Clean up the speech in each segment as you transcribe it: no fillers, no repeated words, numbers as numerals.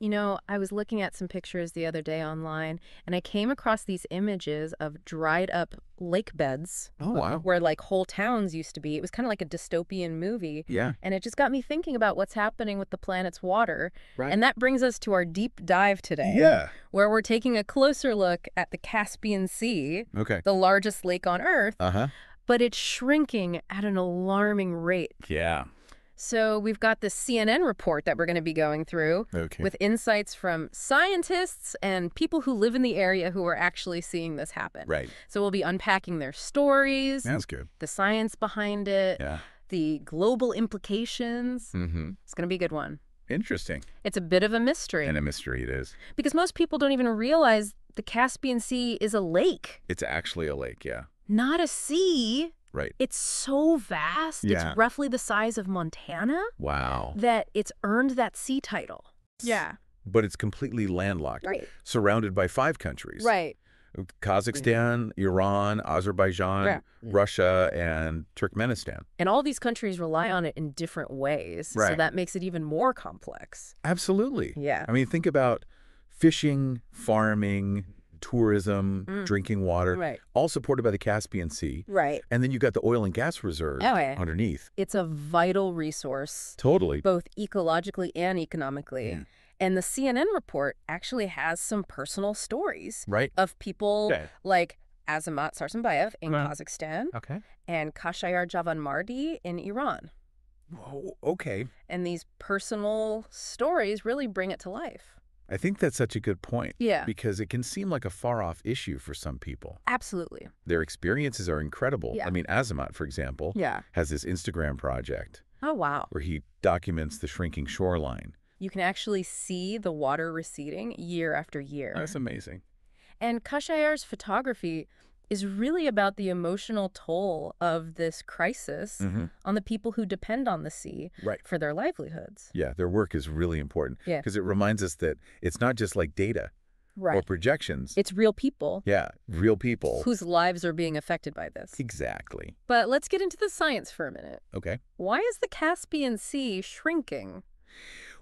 You know, I was looking at some pictures the other day online, and I came across these images of dried up lake beds. Oh, wow. Where like whole towns used to be. It was kind of like a dystopian movie. Yeah. And it just got me thinking about what's happening with the planet's water. Right. And that brings us to our deep dive today. Yeah. Where we're taking a closer look at the Caspian Sea, Okay. the largest lake on Earth, Uh-huh. but it's shrinking at an alarming rate. Yeah. So we've got this CNN report that we're going to be going through with insights from scientists and people who live in the area who are actually seeing this happen. Right. So we'll be unpacking their stories, That's good. the science behind it, Yeah. the global implications. Mm-hmm. It's going to be a good one. Interesting. It's a bit of a mystery. And a mystery it is. Because most people don't even realize the Caspian Sea is a lake. It's actually a lake, yeah. Not a sea. Right. It's so vast. Yeah. It's roughly the size of Montana Wow. that it's earned that sea title. Yeah. But it's completely landlocked. Right. Surrounded by 5 countries. Right. Kazakhstan, Iran, Azerbaijan, Yeah. Russia, and Turkmenistan. And all these countries rely on it in different ways. So Right. that makes it even more complex. Absolutely. Yeah. I mean, think about fishing, farming, tourism, drinking water, Right. all supported by the Caspian Sea. Right. And then you got the oil and gas reserves Oh, yeah. underneath. It's a vital resource, Totally. both ecologically and economically. Yeah. And the CNN report actually has some personal stories Right. of people Okay. like Azamat Sarsanbayev in Well. Kazakhstan Okay. and Kashayar Javanmardi in Iran. Whoa, okay. And these personal stories really bring it to life. I think that's such a good point. Yeah. Because it can seem like a far-off issue for some people. Absolutely. Their experiences are incredible. Yeah. I mean, Azamat, for example, Yeah. has this Instagram project Oh, wow. where he documents the shrinking shoreline. You can actually see the water receding year after year. That's amazing. And Kashayar's photography is really about the emotional toll of this crisis on the people who depend on the sea Right. for their livelihoods. Yeah, their work is really important. Yeah. Because it reminds us that it's not just like data or Right. projections. It's real people Yeah, real people. whose lives are being affected by this. Exactly. But let's get into the science for a minute. Okay. Why is the Caspian Sea shrinking?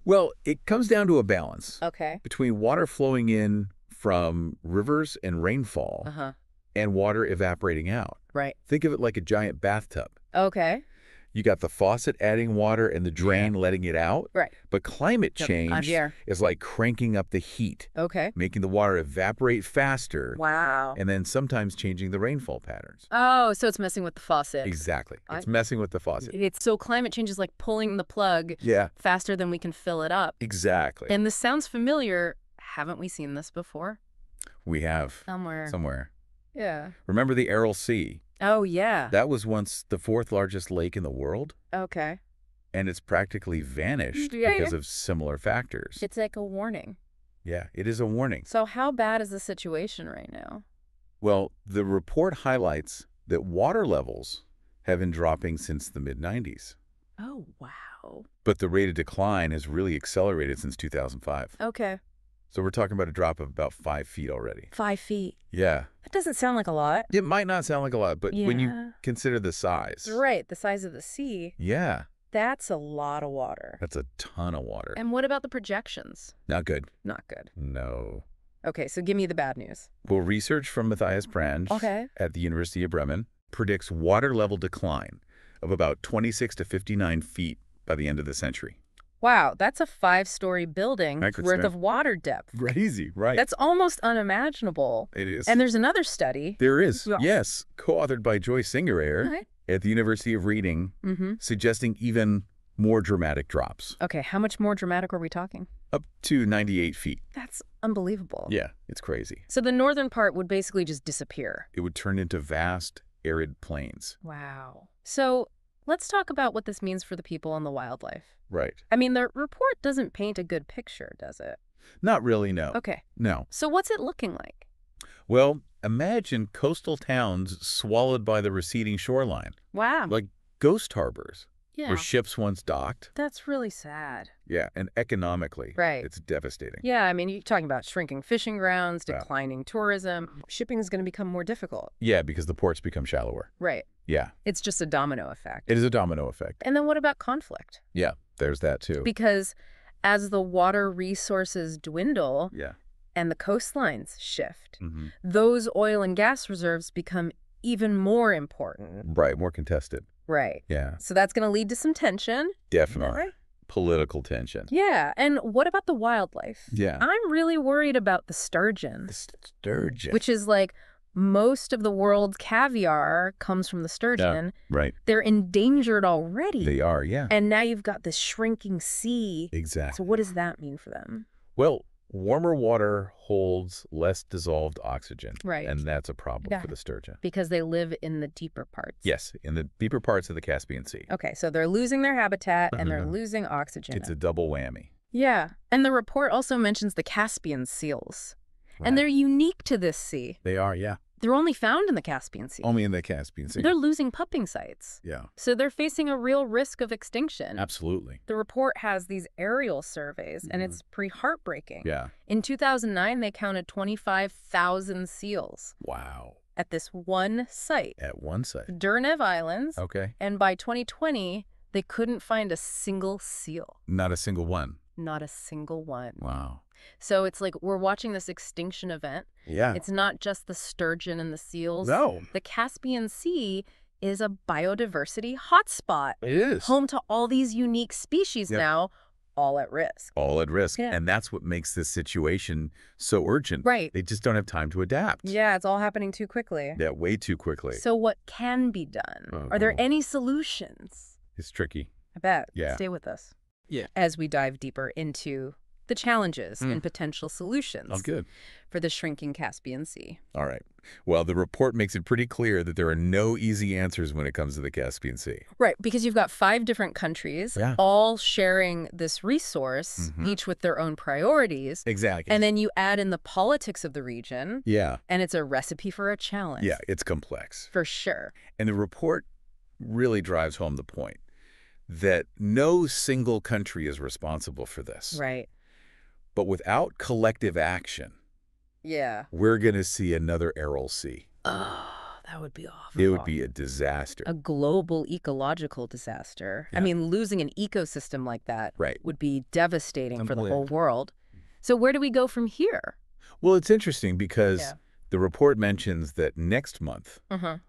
Well, it comes down to a balance Okay. between water flowing in from rivers and rainfall Uh-huh. and water evaporating out. Right. Think of it like a giant bathtub. Okay. You got the faucet adding water and the drain letting it out. Right. But climate Yep, I'm change here. is like cranking up the heat, Okay. making the water evaporate faster, Wow. and then sometimes changing the rainfall patterns. Oh, so it's messing with the faucet. Exactly. It's messing with the faucet. So climate change is like pulling the plug Yeah, faster than we can fill it up. exactly. And this sounds familiar. Haven't we seen this before? We have Somewhere. Yeah. Remember the Aral Sea? Oh, yeah. That was once the 4th largest lake in the world, Okay. and it's practically vanished Yeah, because of similar factors. It's like a warning. Yeah, it is a warning. So how bad is the situation right now? Well, the report highlights that water levels have been dropping since the mid-90s. Oh, wow. But the rate of decline has really accelerated since 2005. Okay. So we're talking about a drop of about 5 feet already. 5 feet. Yeah. That doesn't sound like a lot. It might not sound like a lot, but when you Yeah. consider the size. Right. The size of the sea. Yeah, That's a lot of water. that's a ton of water. And what about the projections? Not good. Not good. No. Okay, so give me the bad news. Well, research from Matthias Branch at the University of Bremen predicts water level decline of about 26 to 59 feet by the end of the century. Wow, that's a 5-story building I could worth stand- of water depth. Crazy, right? That's almost unimaginable. It is. And there's another study. There is, Yeah. yes, co-authored by Joyce Singerair Okay. at the University of Reading, Mm-hmm. suggesting even more dramatic drops, Okay, how much more dramatic are we talking? up to 98 feet. That's unbelievable. Yeah, it's crazy. So the northern part would basically just disappear. It would turn into vast, arid plains. Wow. So let's talk about what this means for the people and the wildlife. Right. I mean, the report doesn't paint a good picture, does it? Not really, no. Okay. No. So what's it looking like? Well, imagine coastal towns swallowed by the receding shoreline, Wow. like ghost harbors, Yeah. where ships once docked. That's really sad. Yeah, and economically, Right. it's devastating. Yeah, I mean, you're talking about shrinking fishing grounds, Yeah. declining tourism. Shipping is going to become more difficult. Yeah, because the ports become shallower. Right. Yeah, It's just a domino effect. it is a domino effect. And then what about conflict? Yeah, there's that too. Because as the water resources dwindle and the coastlines shift, those oil and gas reserves become even more important. Right, more contested. Right. Yeah. So that's going to lead to some tension. Definitely. Right? Political tension. Yeah. And what about the wildlife? Yeah. I'm really worried about the sturgeon. The sturgeon. Which is like most of the world's caviar comes from the sturgeon. Yeah, right. They're endangered already. They are, yeah. And now you've got this shrinking sea. Exactly. So what does that mean for them? Well, warmer water holds less dissolved oxygen. Right. And that's a problem for the sturgeon. Because they live in the deeper parts. Yes, in the deeper parts of the Caspian Sea. Okay, so they're losing their habitat and they're losing oxygen. It's a double whammy. Yeah. And the report also mentions the Caspian seals. Right. And they're unique to this sea. They are, yeah. They're only found in the Caspian Sea. Only in the Caspian Sea. They're losing pupping sites. Yeah. So they're facing a real risk of extinction. Absolutely. The report has these aerial surveys, and it's pretty heartbreaking. Yeah. In 2009, they counted 25,000 seals. Wow. At this one site. At one site. Dernev Islands. Okay. And by 2020, they couldn't find a single seal. Not a single one. Not a single one. Wow. So it's like we're watching this extinction event. Yeah. It's not just the sturgeon and the seals. No. The Caspian Sea is a biodiversity hotspot. It is. Home to all these unique species now, all at risk. All at risk. Yeah. And that's what makes this situation so urgent. Right. They just don't have time to adapt. Yeah, it's all happening too quickly. Yeah, way too quickly. So what can be done? Are there any solutions? It's tricky. I bet. Yeah. Stay with us. Yeah. As we dive deeper into the challenges and potential solutions Oh, good. for the shrinking Caspian Sea. All right. Well, the report makes it pretty clear that there are no easy answers when it comes to the Caspian Sea. Right, because you've got 5 different countries all sharing this resource, each with their own priorities. Exactly. And then you add in the politics of the region. Yeah. And it's a recipe for a challenge. Yeah, it's complex. For sure. And the report really drives home the point that no single country is responsible for this. Right. But without collective action, we're going to see another Aral Sea. Oh, that would be awful. It would be a disaster. A global ecological disaster. Yeah. I mean, losing an ecosystem like that Right. would be devastating for the whole world. So where do we go from here? Well, it's interesting because the report mentions that next month,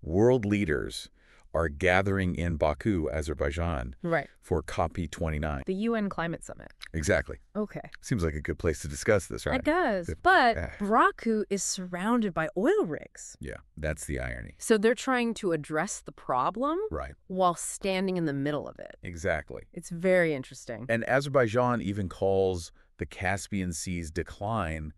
world leaders are gathering in Baku, Azerbaijan, for COP29. The UN Climate Summit. Exactly. Okay. Seems like a good place to discuss this, right? It does. But Baku is surrounded by oil rigs. Yeah, that's the irony. So they're trying to address the problem while standing in the middle of it. Exactly. It's very interesting. And Azerbaijan even calls the Caspian Sea's decline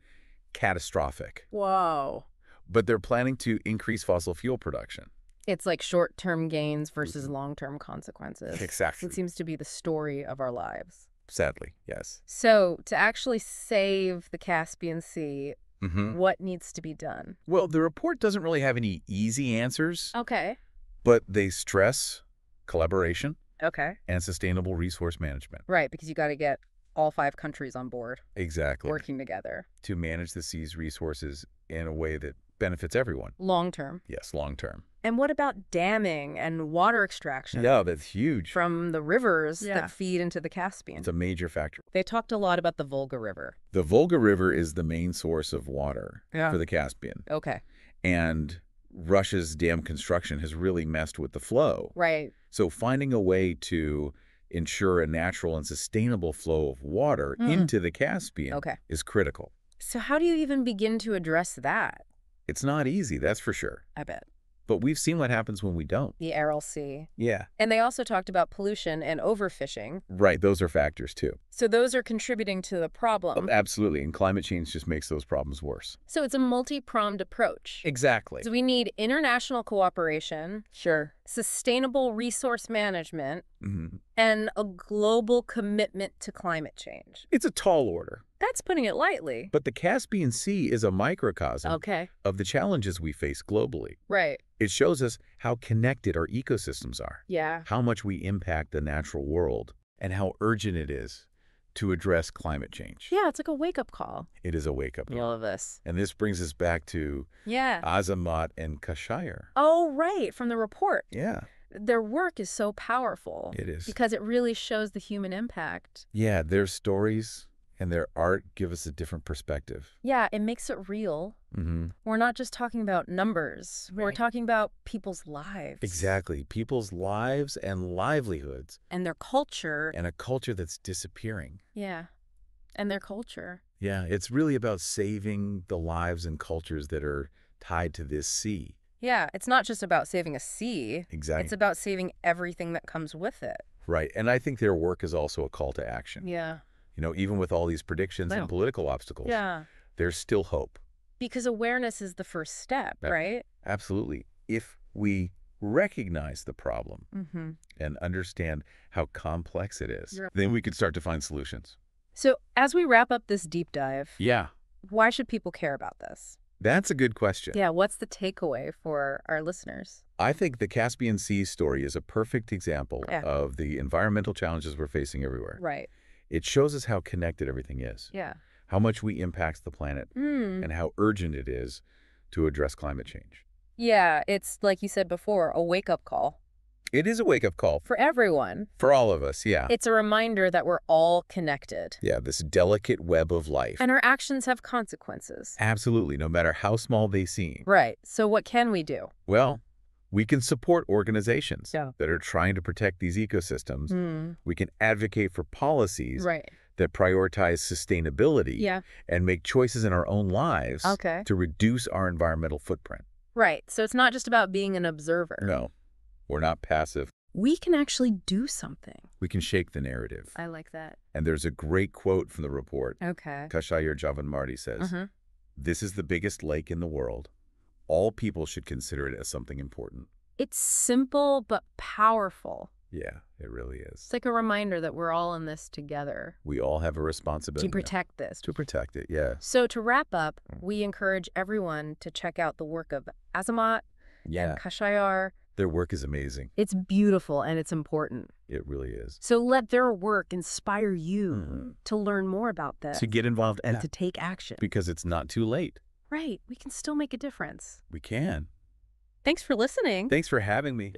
catastrophic. Whoa. But they're planning to increase fossil fuel production. It's like short-term gains versus long-term consequences. Exactly. It seems to be the story of our lives. Sadly, yes. So to actually save the Caspian Sea, what needs to be done? Well, the report doesn't really have any easy answers. Okay. But they stress collaboration and sustainable resource management. Right, because you got to get all 5 countries on board. Exactly. Working together. To manage the sea's resources in a way that benefits everyone. Long term. Yes, long term. And what about damming and water extraction? Yeah, that's huge. From the rivers that feed into the Caspian. It's a major factor. They talked a lot about the Volga River. The Volga River is the main source of water for the Caspian. Okay. And Russia's dam construction has really messed with the flow. Right. So finding a way to ensure a natural and sustainable flow of water into the Caspian is critical. So how do you even begin to address that? It's not easy, that's for sure. I bet. But we've seen what happens when we don't. The Aral Sea. Yeah. And they also talked about pollution and overfishing. Right, those are factors too. So those are contributing to the problem. Oh, absolutely, and climate change just makes those problems worse. So it's a multi-pronged approach. Exactly. So we need international cooperation. Sure. Sustainable resource management. And a global commitment to climate change. It's a tall order. That's putting it lightly. But the Caspian Sea is a microcosm of the challenges we face globally. Right. It shows us how connected our ecosystems are. Yeah. How much we impact the natural world, and how urgent it is to address climate change. Yeah, it's like a wake-up call. It is a wake-up call. All of this. And this brings us back to Azamat and Kashayr. Oh, right, from the report. Yeah. Their work is so powerful. It is. Because it really shows the human impact. Yeah, their stories and their art give us a different perspective. Yeah, it makes it real. We're not just talking about numbers. Right. We're talking about people's lives. Exactly. People's lives and livelihoods. And their culture. And a culture that's disappearing. Yeah. And their culture. Yeah, it's really about saving the lives and cultures that are tied to this sea. Yeah, it's not just about saving a sea. Exactly. It's about saving everything that comes with it. Right, and I think their work is also a call to action. Yeah. You know, even with all these predictions and political obstacles, there's still hope. Because awareness is the first step, right? Absolutely. If we recognize the problem and understand how complex it is, then we can start to find solutions. So as we wrap up this deep dive, yeah, why should people care about this? That's a good question. Yeah, what's the takeaway for our listeners? I think the Caspian Sea story is a perfect example of the environmental challenges we're facing everywhere. Right. It shows us how connected everything is. Yeah. How much we impact the planet and how urgent it is to address climate change. Yeah, it's, like you said before, a wake-up call. It is a wake-up call. For everyone. For all of us, yeah. It's a reminder that we're all connected. Yeah, this delicate web of life. And our actions have consequences. Absolutely, no matter how small they seem. Right. So what can we do? Well, we can support organizations that are trying to protect these ecosystems. We can advocate for policies that prioritize sustainability and make choices in our own lives to reduce our environmental footprint. Right. So it's not just about being an observer. No, we're not passive. We can actually do something. We can shake the narrative. I like that. And there's a great quote from the report. Okay. Kashayir Javanmardi says, "This is the biggest lake in the world. All people should consider it as something important." It's simple but powerful. Yeah, it really is. It's like a reminder that we're all in this together. We all have a responsibility. To protect this. To protect it, yeah. So to wrap up, we encourage everyone to check out the work of Azamat and Kashayir. Their work is amazing. It's beautiful and it's important. It really is. So let their work inspire you to learn more about this. To get involved and to take action. Because it's not too late. Right. We can still make a difference. We can. Thanks for listening. Thanks for having me.